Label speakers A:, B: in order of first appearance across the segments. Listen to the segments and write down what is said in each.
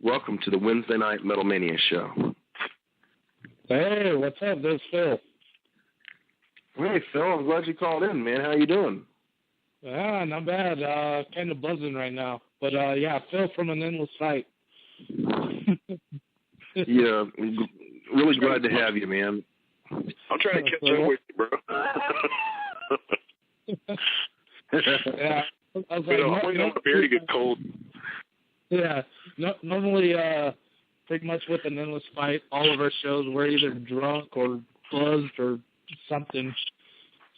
A: Welcome to the Wednesday Night Metal Mania show.
B: Hey, what's up? This is Phil.
A: Hey, Phil, I'm glad you called in, man. How you doing?
B: Yeah, not bad. Kind of buzzing right now. But, yeah, Phil from an endless fight.
A: Yeah, really glad to have you, man.
C: I'm trying to catch up with you, bro.
B: Yeah. I was
C: I'm waiting on a beer to get cold.
B: Yeah. Normally, pretty much with an endless fight, all of our shows, we're either drunk or buzzed or something.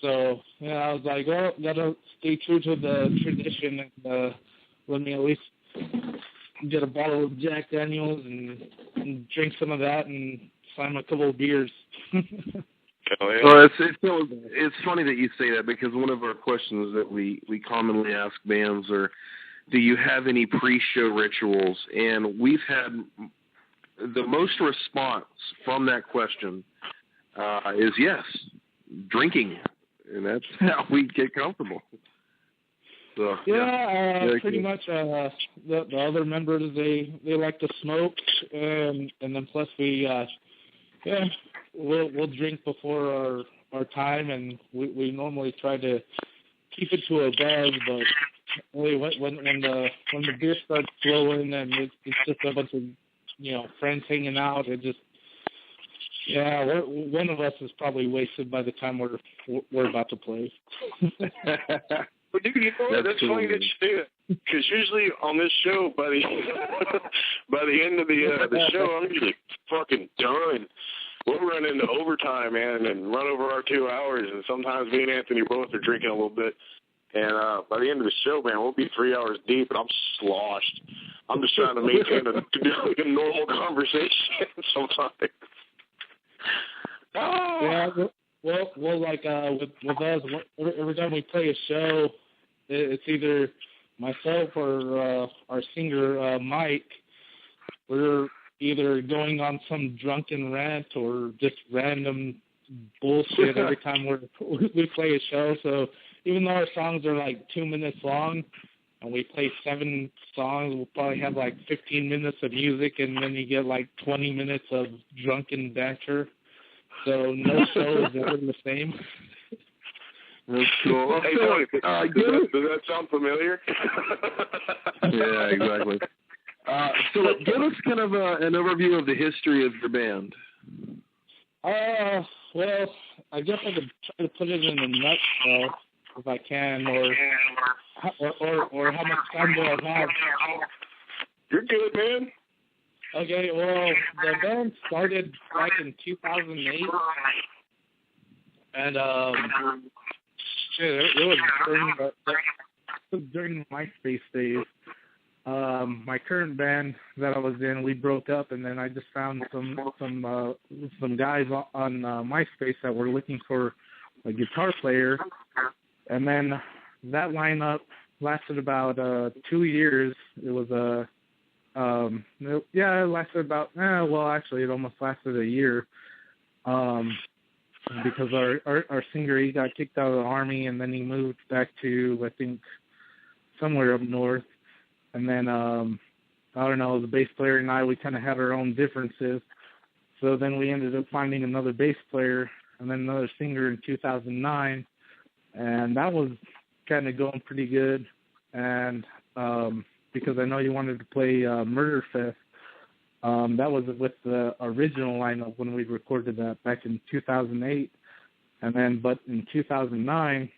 B: So, yeah, I was like, well, gotta stay true to the tradition and let me at least get a bottle of Jack Daniels and drink some of that and slam a couple of beers.
A: Well, it's funny that you say that, because one of our questions that we commonly ask bands are, do you have any pre-show rituals? And we've had the most response from that question is yes, drinking, and that's how we get comfortable. So,
B: pretty much. The other members they like to smoke, and then plus we'll drink before our time, and we normally try to keep it to a buzz, but only when the beer starts flowing and it's just a bunch of friends hanging out, it just one of us is probably wasted by the time we're about to play.
C: But dude, that's funny that you say that, because usually on this show, by the end of the show, I'm usually fucking done. We'll run into overtime, man, and run over our 2 hours, and sometimes me and Anthony both are drinking a little bit. And by the end of the show, man, we'll be 3 hours deep, and I'm sloshed. I'm just trying to maintain a normal conversation sometimes.
B: Yeah, well, like with us, every time we play a show, it's either myself or our singer Mike. We're either going on some drunken rant or just random bullshit every time we play a show. So even though our songs are like 2 minutes long and we play 7 songs, we'll probably have like 15 minutes of music, and then you get like 20 minutes of drunken banter. So no show is ever the same.
A: That's cool.
C: Hey, Tony, does that sound familiar?
A: Yeah, exactly. So give us kind of an overview of the history of your band.
B: Well, I guess I could try to put it in a nutshell if I can, or how much time do I have?
C: You're good, man.
B: Okay, well, the band started back in 2008, and it was during the MySpace days. My current band that I was in, we broke up, and then I just found some guys on MySpace that were looking for a guitar player, and then that lineup lasted about 2 years. It was it lasted about actually it almost lasted a year, because our singer, he got kicked out of the Army, and then he moved back to, I think, somewhere up north. And then, I don't know, the bass player and I, we kind of had our own differences. So then we ended up finding another bass player and then another singer in 2009. And that was kind of going pretty good. And because I know you wanted to play Murder Fest, that was with the original lineup when we recorded that back in 2008. And then, but in 2009,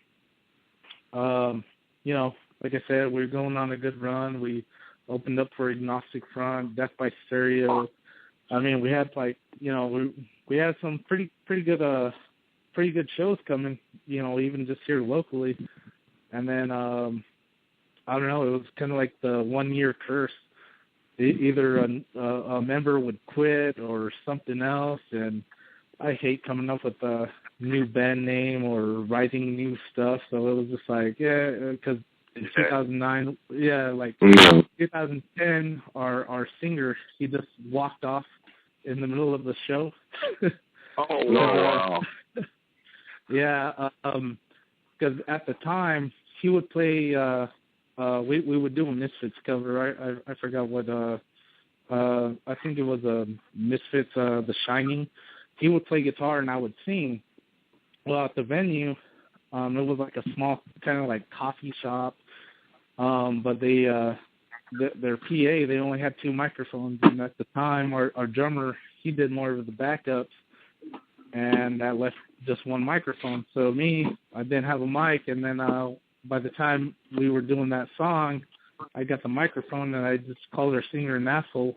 B: like I said, we were going on a good run. We opened up for Agnostic Front, Death by Stereo. I mean, we had we had some pretty good shows coming, even just here locally. And then I don't know, it was kind of like the 1 year curse. Either a member would quit or something else, and I hate coming up with a new band name or writing new stuff. So it was just like, because in 2009, 2010, our singer, he just walked off in the middle of the show.
C: Oh, wow.
B: Yeah, because at the time, he would play, we would do a Misfits cover. I forgot what think it was Misfits, The Shining. He would play guitar and I would sing. Well, at the venue, it was like a small kind of like coffee shop, but their PA, they only had 2 microphones, and at the time, our drummer, he did more of the backups, and that left just 1 microphone. So I didn't have a mic, and then by the time we were doing that song, I got the microphone, and I just called our singer an asshole,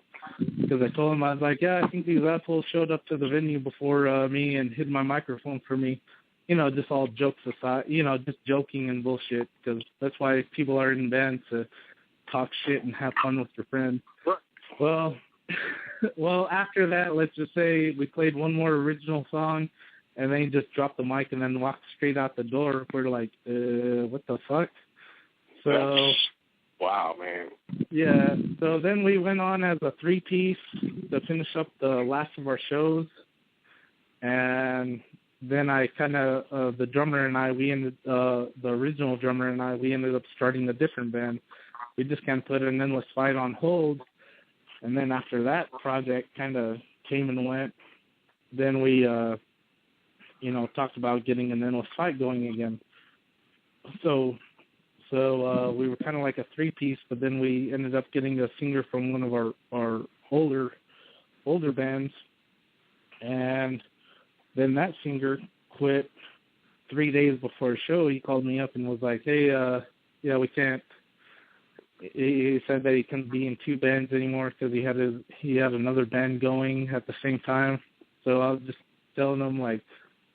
B: because I told him, I was like, yeah, I think these assholes showed up to the venue before me and hid my microphone for me. Just all jokes aside, just joking and bullshit, because that's why people are in bands, to talk shit and have fun with your friends. Well, after that, let's just say we played 1 more original song, and then he just dropped the mic and then walked straight out the door. We're like, what the fuck? So,
C: wow, man.
B: Yeah, so then we went on as a 3-piece to finish up the last of our shows, and then I kind of, the drummer and I, the original drummer and I, we ended up starting a different band. We just kind of put an Endless Fight on hold, and then after that project kind of came and went, then we, talked about getting an Endless Fight going again. So we were kind of like a 3-piece, but then we ended up getting a singer from one of our older bands, and then that singer quit 3 days before a show. He called me up and was like, hey, we can't. He said that he couldn't be in 2 bands anymore because he had another band going at the same time. So I was just telling him, like,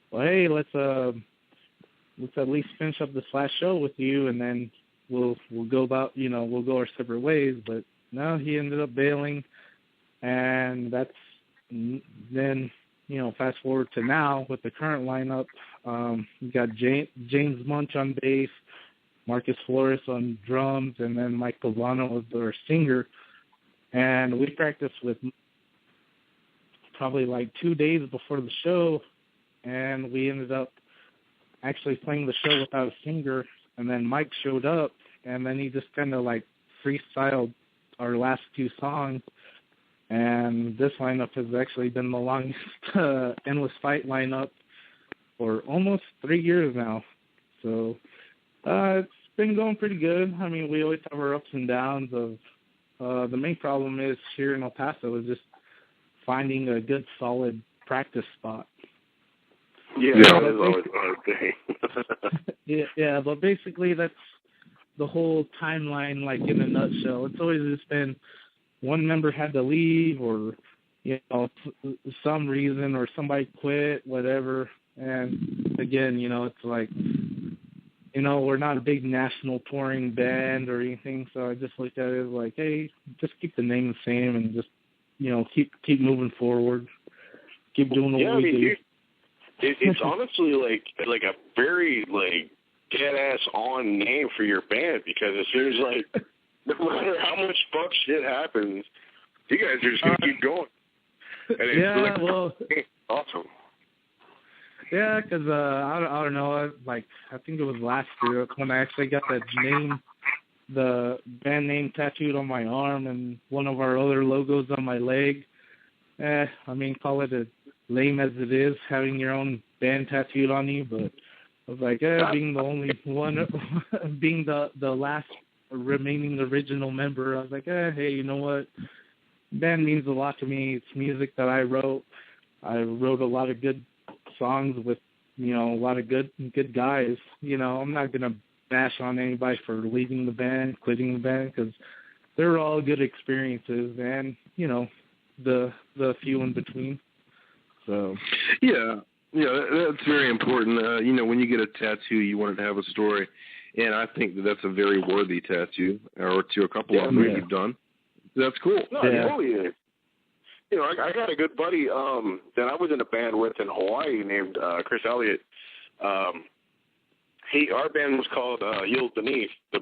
B: well, hey, let's at least finish up this last show with you, and then we'll go about, we'll go our separate ways. But no, he ended up bailing, and that's then, fast forward to now with the current lineup. We got James Munch on bass, Marcus Flores on drums, and then Mike Pavano was our singer. And we practiced with probably like 2 days before the show, and we ended up actually playing the show without a singer. And then Mike showed up, and then he just kind of like freestyled our last 2 songs. And this lineup has actually been the longest Endless Fight lineup for almost 3 years now. So it's been going pretty good. I mean, we always have our ups and downs. The main problem is here in El Paso is just finding a good, solid practice spot.
C: Yeah, that's always a hard thing.
B: yeah, but basically that's the whole timeline, like in a nutshell. It's always just been one member had to leave, or some reason, or somebody quit, whatever. And again, it's like, we're not a big national touring band or anything, so I just looked at it as like, hey, just keep the name the same and just, keep moving forward, keep doing what we do.
C: It's honestly like a very like dead-ass on name for your band, because it seems like no matter how much fuck shit happens, you guys are just going to keep going. And it's awesome.
B: Yeah, because I don't know, I think it was last year when I actually got the band name tattooed on my arm and one of our other logos on my leg. Call it as lame as it is, having your own band tattooed on you, but I was like, being the only one, being the last remaining original member, I was like, hey, you know what? Band means a lot to me. It's music that I wrote. I wrote a lot of good songs with, a lot of good guys. I'm not going to bash on anybody for leaving the band, quitting the band, because they're all good experiences, and, the few in between. So.
A: Yeah, that's very important. When you get a tattoo, you want it to have a story. And I think that's a very worthy tattoo, or to a couple of them that you've done. That's cool.
C: No, it really is. I got a good buddy that I was in a band with in Hawaii named Chris Elliott. Our band was called Yield Beneath. The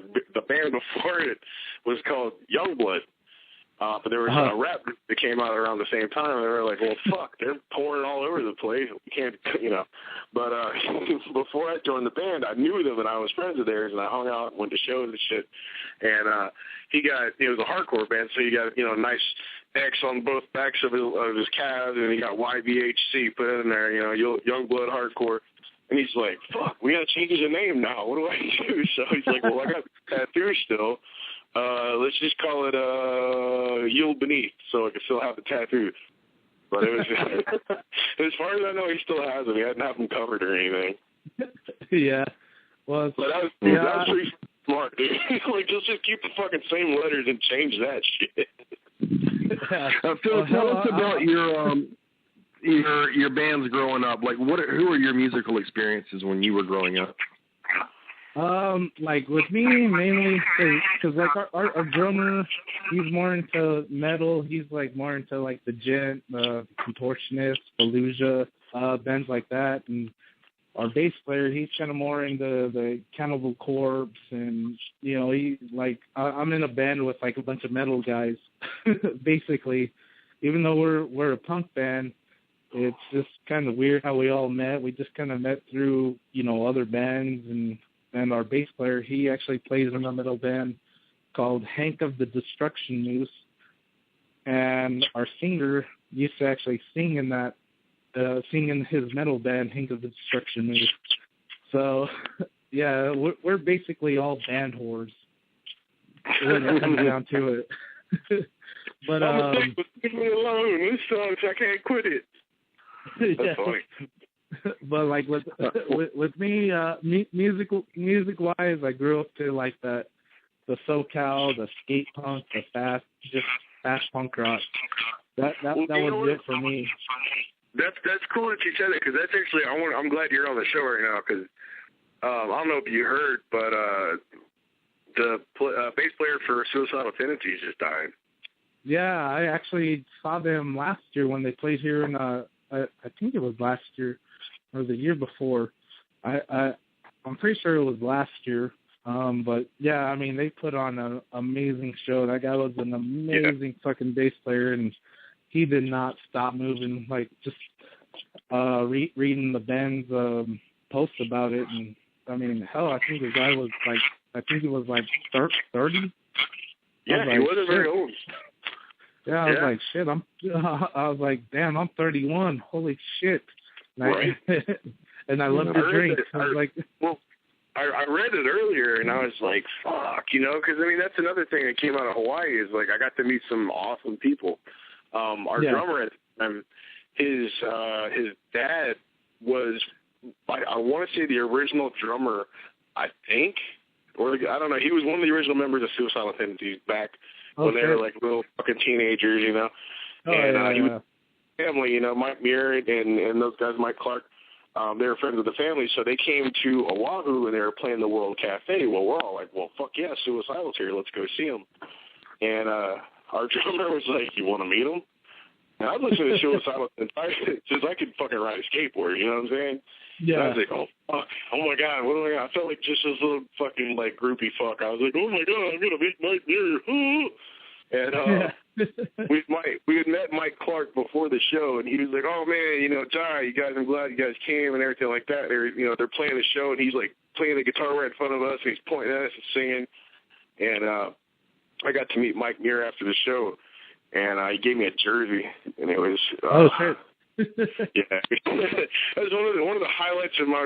C: band before it was called Youngblood. But there was a rap group that came out around the same time, and they were like, well, fuck, they're pouring all over the place. We can't, But before I joined the band, I knew them, and I was friends of theirs, and I hung out, went to shows and shit. And it was a hardcore band, so he got, a nice X on both backs of his calves, and he got YBHC put in there, Youngblood Hardcore. And he's like, fuck, we got to change the name now. What do I do? So he's like, well, I got tattoos still. Let's just call it Yield Beneath, so I can still have the tattoos. But it was, as far as I know, he still has them. He hadn't have them covered or anything.
B: Yeah. Well,
C: but that was pretty smart, dude. Like, just keep the fucking same letters and change that shit.
A: Phil, tell us about your bands growing up. Like, who were your musical experiences when you were growing up?
B: Like with me mainly, cause like our drummer, he's more into metal. He's like more into like the Gent, Contortionist, Fallujah, bands like that. And our bass player, he's kind of more into the Cannibal Corpse, and he like I'm in a band with like a bunch of metal guys, basically. Even though we're a punk band, it's just kind of weird how we all met. We just kind of met through other bands, and our bass player, he actually plays in a metal band called Hank of the Destruction Noose. And our singer used to actually sing in that, sing in his metal band, Hank of the Destruction Noose. So, yeah, we're basically all band whores when it comes down to it. But
C: leave me alone. This sucks. I can't quit it. That's funny.
B: But like with me, music wise, I grew up to like the SoCal, the skate punk, the fast punk rock. That was it for me.
C: That's cool that you said that, because that's actually I'm glad you're on the show right now, because I don't know if you heard, but the bass player for Suicidal Tendencies just died.
B: Yeah, I actually saw them last year when they played here in I think it was last year or the year before. I'm pretty sure it was last year. But yeah, I mean, they put on an amazing show. That guy was an amazing fucking bass player, and he did not stop moving. Like just reading the band's post about it, and I mean, hell, I think the guy was like 30.
C: Yeah, he wasn't very old.
B: Yeah, I was like, shit. I was like, damn, I'm 31. Holy shit!
C: Right.
B: And I love to drink.
C: I read it earlier, and I was like, fuck, because I mean that's another thing that came out of Hawaii is like I got to meet some awesome people. Our drummer at the time, his dad was, I want to say the original drummer, I think, or I don't know. He was one of the original members of Suicidal Tendencies back when they were like little fucking teenagers, He was family, Mike Muir and those guys, Mike Clark. They were friends of the family, so they came to Oahu and they were playing the World Cafe. Well, we're all like, well, fuck yeah, Suicidal's here. Let's go see him. And our drummer was like, you want to meet him? And I've listened to Suicidal since I could fucking ride a skateboard, you know what I'm saying? Yeah. And I was like, oh, fuck. Oh, my God. What do I got? I felt like just this little fucking, like, groupie fuck. I was like, oh, my God, I'm going to meet Mike Muir. And we had met Mike Clark before the show, and he was like, oh, man, Jai, I'm glad you guys came and everything like that. They're playing the show, and he's, like, playing the guitar right in front of us, and he's pointing at us and singing. And I got to meet Mike Muir after the show, and he gave me a jersey, and it was
B: shit.
C: Yeah, that was one of the highlights of my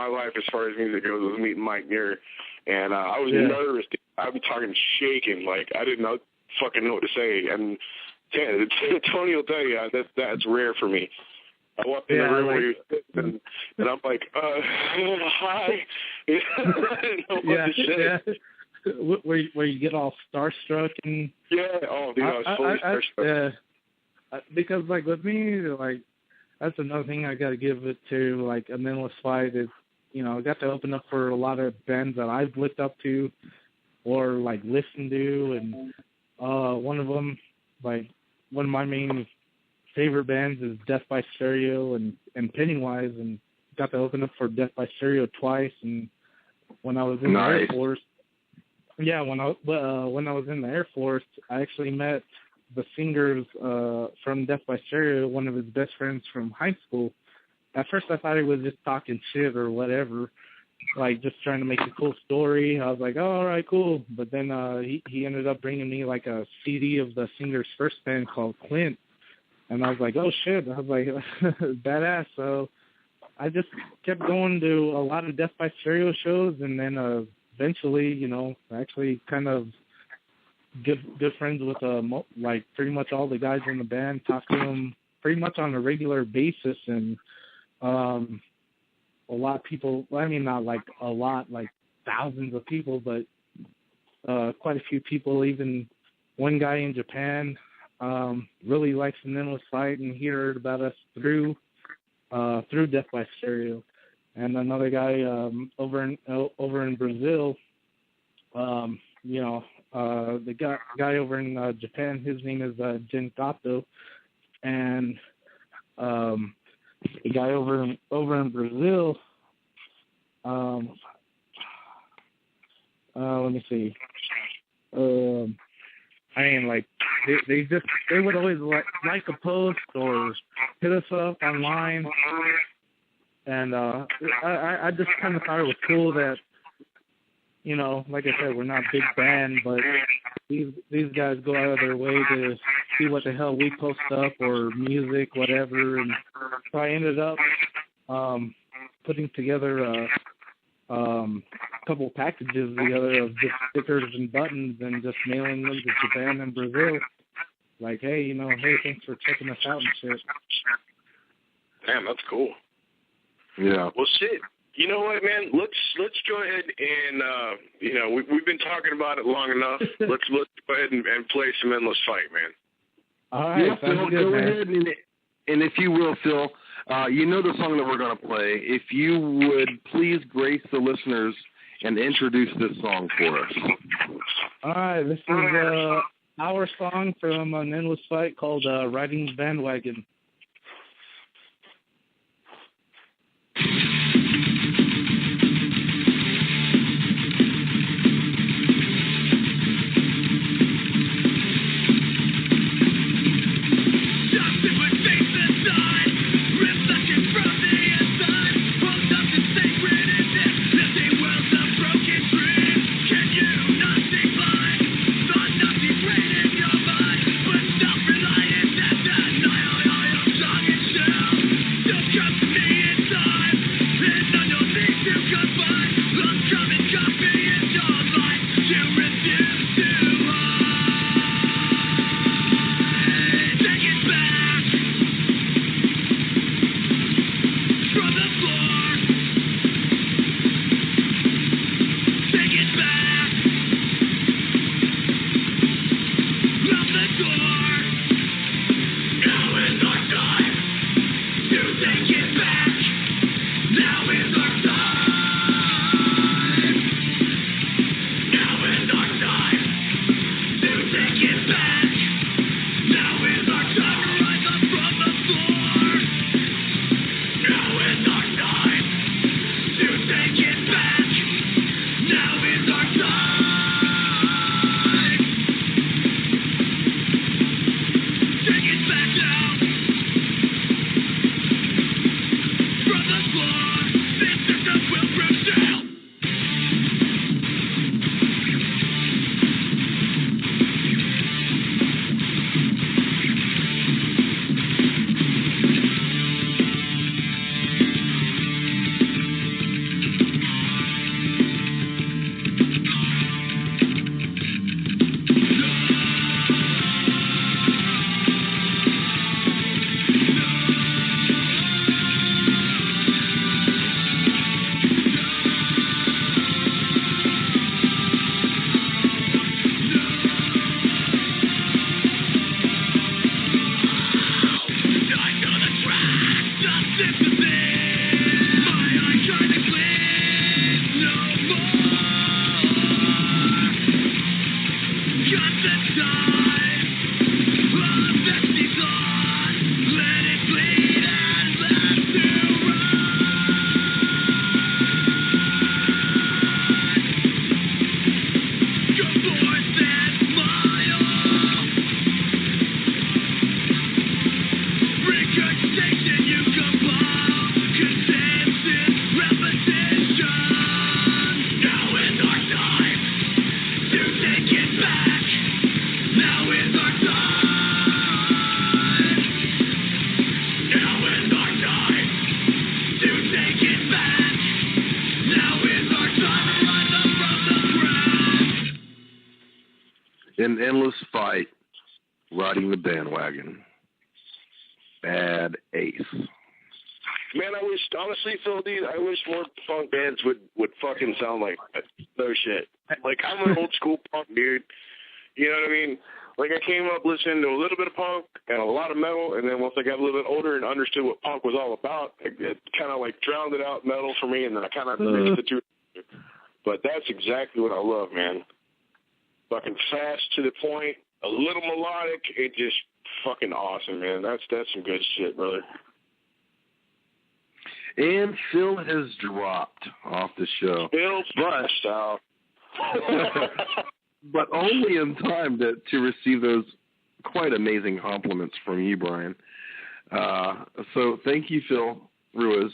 C: life as far as music goes, was meeting Mike Muir, and I was nervous. I was talking shaking, like I didn't fucking know what to say, and Tony will tell you that's rare for me. I walked in the room where he was sitting, and I'm like, hi. I didn't know what to say.
B: Yeah. Where you get all starstruck and
C: dude, I was fully starstruck.
B: Because like with me, like that's another thing I got to give it to. Like a Menless Fight is, I got to open up for a lot of bands that I've looked up to or like listened to, and one of them, like one of my main favorite bands is Death by Stereo and Pennywise, and got to open up for Death by Stereo twice. And when I was in the Air Force, Yeah, when I was in the Air Force, I actually met the singers from Death by Stereo, one of his best friends from high school. At first, I thought he was just talking shit or whatever, like just trying to make a cool story. I was like, oh, all right, cool. But then he ended up bringing me like a CD of the singer's first band called Clint, and I was like, oh shit. I was like, badass. So I just kept going to a lot of Death by Stereo shows, and then eventually, you know, actually kind of good friends with like pretty much all the guys in the band. Talk to them pretty much on a regular basis, and a lot of people. I mean, not like a lot, like thousands of people, but quite a few people. Even one guy in Japan really likes the Endless Fight, and he heard about us through Death by Stereo. And another guy over in Brazil, you know, the guy over in Japan, his name is Genkato, and the guy over in Brazil, let me see. I mean, like they would always like a post or hit us up online, and I just kind of thought it was cool that, you know, like I said, we're not a big band, but these guys go out of their way to see what the hell we post up or music, whatever. And so I ended up putting together a couple packages together of just stickers and buttons and just mailing them to Japan and Brazil. Like, hey, you know, hey, thanks for checking us out and shit.
C: Damn, that's cool.
A: Yeah.
C: Well, shit. You know what, man? Let's go ahead and you know, we've been talking about it long enough. let's go ahead and play some Endless Fight, man.
B: All right,
A: yeah, Phil, go ahead and if you will, Phil, you know the song that we're going to play. If you would please grace the listeners and introduce this song for us.
B: All right, this is our song from an Endless Fight called "Riding the Bandwagon."
A: An endless fight, riding the bandwagon. Bad Ace.
C: Man, I wish, honestly, Phil, dude, I wish more punk bands would fucking sound like that. No shit. Like, I'm an old school punk dude. You know what I mean? Like, I came up listening to a little bit of punk and a lot of metal, and then once I got a little bit older and understood what punk was all about, it kind of, like, drowned it out metal for me, and then I kind of mixed the two. But that's exactly what I love, man. Fucking fast to the point, a little melodic, it just fucking awesome, man. That's some good shit, brother.
A: And Phil has dropped off the show.
C: Phil flushed out.
A: But only in time to receive those quite amazing compliments from you, Brian. So thank you, Phil Ruiz,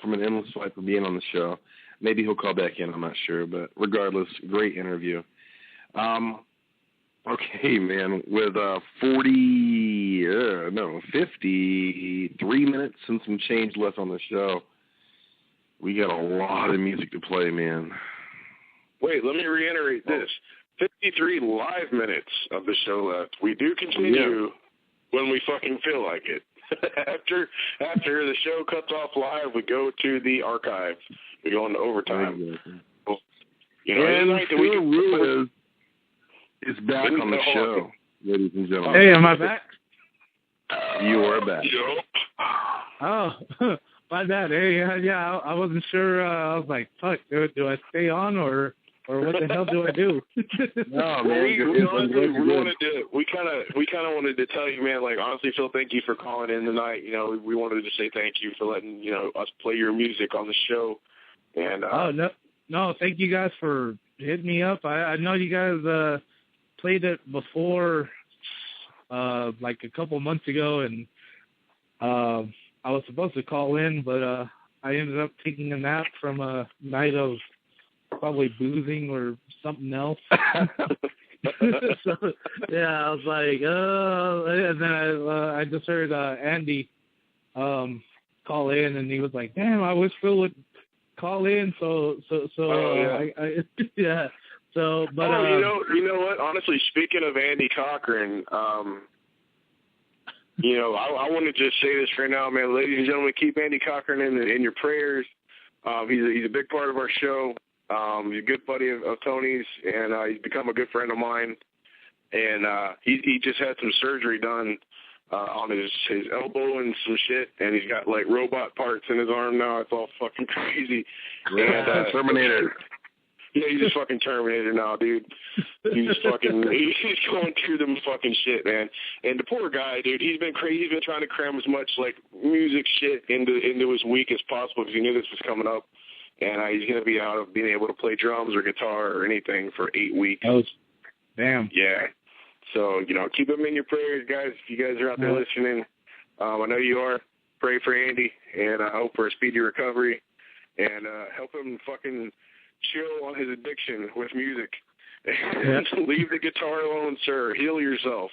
A: from An Endless Fight, for being on the show. Maybe he'll call back in, I'm not sure. But regardless, great interview. Okay, man, with 53 minutes and some change left on the show, we got a lot of music to play, man.
C: Wait, let me reiterate this. 53 live minutes of the show left. We do continue when we fucking feel like it. After the show cuts off live, we go to the archive. We go into overtime. You know,
A: and Phil Ruiz is back on the show, ladies and gentlemen.
B: Hey, am I back?
A: You are back.
B: Oh, my bad. Hey, yeah, I wasn't sure. I was like, fuck, do I stay on or what the hell do I do?
A: No, man.
C: We kind of wanted to tell you, man. Like, honestly, Phil, thank you for calling in tonight. You know, we wanted to say thank you for letting us play your music on the show. And
B: no, thank you guys for hitting me up. I know you guys played it before, like a couple months ago, and I was supposed to call in, but I ended up taking a nap from a night of probably boozing or something else. So, yeah, I was like, and then I just heard Andy call in, and he was like, damn, I wish Phil would call in. So yeah. So, but
C: you know what? Honestly, speaking of Andy Cochran, I want to just say this right now, man. Ladies and gentlemen, keep Andy Cochran in your prayers. He's a big part of our show. He's a good buddy of Tony's, and he's become a good friend of mine. And he just had some surgery done on his elbow and some shit, and he's got like robot parts in his arm now. It's all fucking crazy.
A: Yeah, Terminator.
C: Yeah, he's just fucking Terminator now, dude. He's going through them fucking shit, man. And the poor guy, dude, he's been crazy. He's been trying to cram as much like music shit into his week as possible because he knew this was coming up. And he's going to be out of being able to play drums or guitar or anything for 8 weeks.
B: Oh, damn.
C: Yeah. So, keep him in your prayers, guys. If you guys are out there listening, I know you are. Pray for Andy, and I hope for a speedy recovery. And help him fucking chill on his addiction with music. And leave the guitar alone, sir. Heal yourself.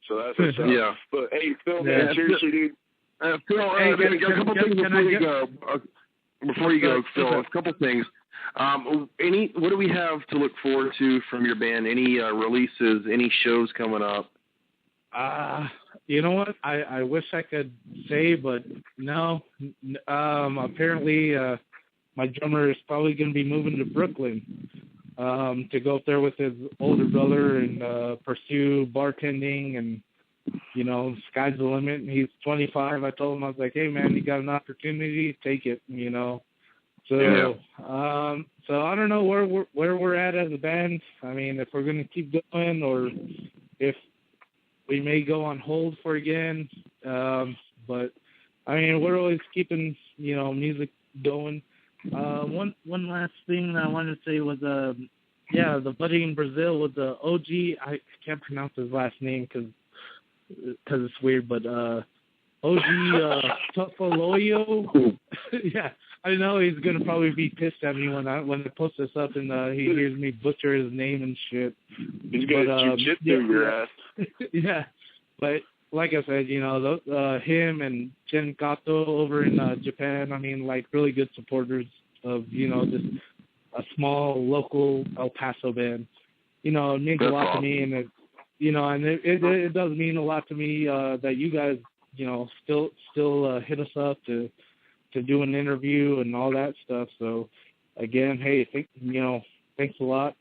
C: So that's what's up.
A: Yeah.
C: But, hey, Phil, man, seriously, dude.
A: Phil, a couple things before you go. Before you go, Phil, a couple things. What do we have to look forward to from your band? Any releases, any shows coming up?
B: You know what? I wish I could say, but no. Apparently, my drummer is probably going to be moving to Brooklyn to go up there with his older brother and pursue bartending and, sky's the limit. He's 25. I told him, I was like, hey, man, you got an opportunity, take it, So, so I don't know where we're at as a band. I mean, if we're going to keep going or if we may go on hold for again. But, I mean, we're always keeping, music going. One last thing I wanted to say was, the buddy in Brazil with the OG. I can't pronounce his last name because it's weird, but OG Tofoloyo. Yeah, I know he's gonna probably be pissed at me when I post this up and he hears me butcher his name and shit.
C: He's gonna jujitsu your ass.
B: Yeah, but like I said, him and Jen Kato over in Japan. I mean, like really good supporters of just a small local El Paso band. you know, it means a lot to me, and it does mean a lot to me that you guys, you know, still hit us up to do an interview and all that stuff. So again, hey, thanks a lot.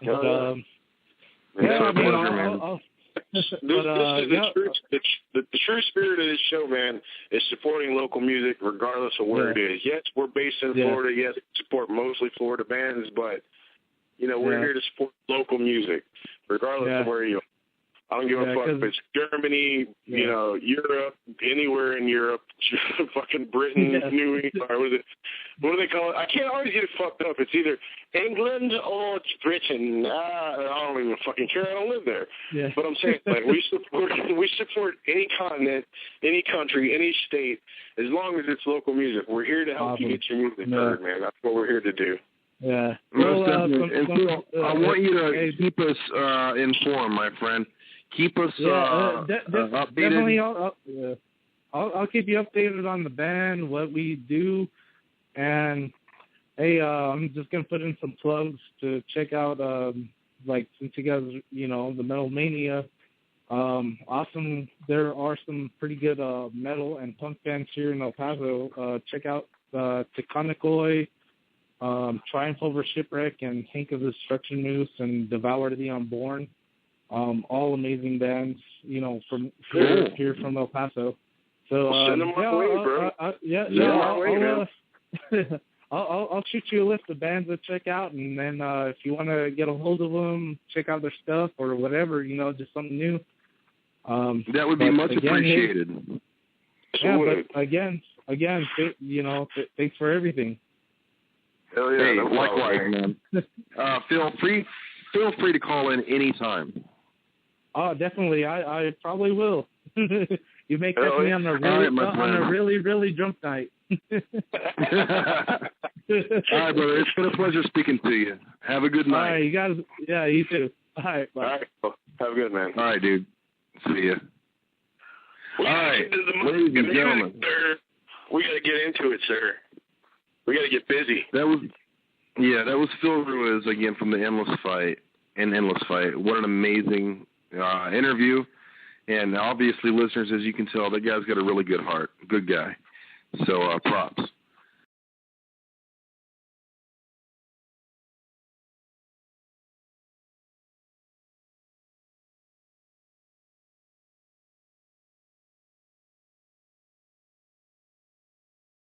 B: The
C: true spirit of this show, man, is supporting local music regardless of where it is. Yes, we're based in Florida. Yes, we support mostly Florida bands, but, you know, we're here to support local music regardless of where you are. I don't give a fuck if it's Germany, you know, Europe, anywhere in Europe, fucking Britain, New England, or what do they call it? I can't always get it fucked up. It's either England or it's Britain. I don't even fucking care. I don't live there. Yeah. But I'm saying, like, we support any continent, any country, any state, as long as it's local music. We're here to help you get your music heard, man. That's what we're here to do.
B: Yeah.
A: Well, I want you to keep us informed, my friend. Keep us updated.
B: Definitely, I'll keep you updated on the band, what we do, and hey, I'm just gonna put in some plugs to check out. Like, since you guys, you know, the Metal Mania, awesome. There are some pretty good metal and punk bands here in El Paso. Check out Teconikoy, Triumph Over Shipwreck, and Hank of the Destruction Noose, and Devour the Unborn. All amazing bands, you know, from here from El Paso. So
C: send them my way, bro.
B: I'll shoot you a list of bands to check out, and then if you want to get a hold of them, check out their stuff or whatever, you know, just something new.
A: That would be much appreciated.
B: But again, you know, thanks for everything.
C: Hell yeah,
A: hey, likewise, man. Feel free to call in anytime.
B: Oh, definitely. I probably will. You may catch me on a really, really drunk night.
A: All right, brother. It's been a pleasure speaking to you. Have a good night.
B: All right, you guys. Yeah, you too. All right, bye.
C: All right, have a good man.
A: All right, dude. See ya. All right, ladies and gentlemen.
C: We got to get into it, sir. We got to get busy.
A: That was Phil Ruiz again from the Endless Fight. What an amazing interview. And obviously, listeners, as you can tell, that guy's got a really good heart. Good guy. So props.